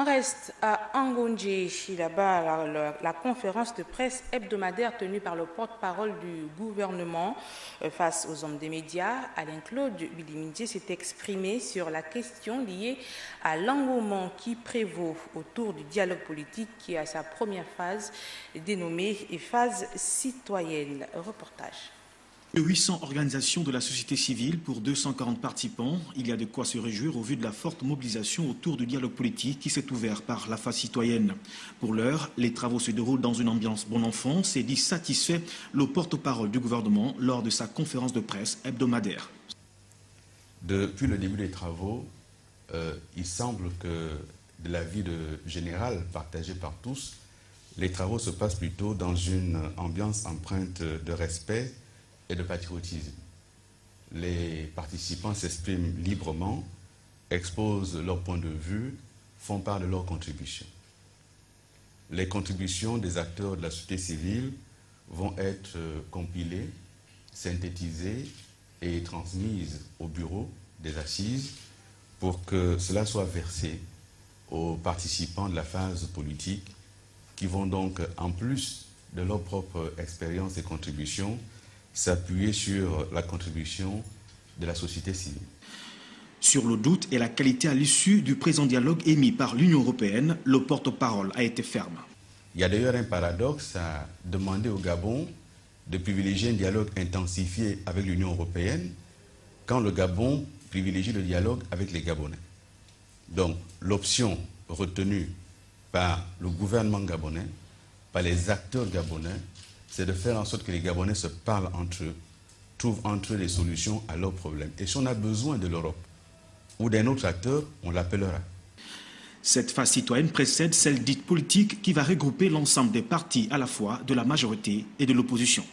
On reste à Angonje, là-bas, la conférence de presse hebdomadaire tenue par le porte-parole du gouvernement face aux hommes des médias, Alain-Claude Bilimidje, s'est exprimé sur la question liée à l'engouement qui prévaut autour du dialogue politique qui est à sa première phase dénommée phase citoyenne. Reportage. 800 organisations de la société civile pour 240 participants. Il y a de quoi se réjouir au vu de la forte mobilisation autour du dialogue politique qui s'est ouvert par la phase citoyenne. Pour l'heure, les travaux se déroulent dans une ambiance bon enfant, s'est dit satisfait le porte-parole du gouvernement lors de sa conférence de presse hebdomadaire. Depuis le début des travaux, il semble que de l'avis général partagé par tous, les travaux se passent plutôt dans une ambiance empreinte de respect et de patriotisme. Les participants s'expriment librement, exposent leur point de vue, font part de leurs contributions. Les contributions des acteurs de la société civile vont être compilées, synthétisées et transmises au bureau des assises pour que cela soit versé aux participants de la phase politique qui vont donc, en plus de leur propre expérience et contributions, s'appuyer sur la contribution de la société civile. Sur le doute et la qualité à l'issue du présent dialogue émis par l'Union européenne, le porte-parole a été ferme. Il y a d'ailleurs un paradoxe à demander au Gabon de privilégier un dialogue intensifié avec l'Union européenne quand le Gabon privilégie le dialogue avec les Gabonais. Donc l'option retenue par le gouvernement gabonais, par les acteurs gabonais, c'est de faire en sorte que les Gabonais se parlent entre eux, trouvent entre eux des solutions à leurs problèmes. Et si on a besoin de l'Europe ou d'un autre acteur, on l'appellera. Cette phase citoyenne précède celle dite politique qui va regrouper l'ensemble des partis à la fois de la majorité et de l'opposition.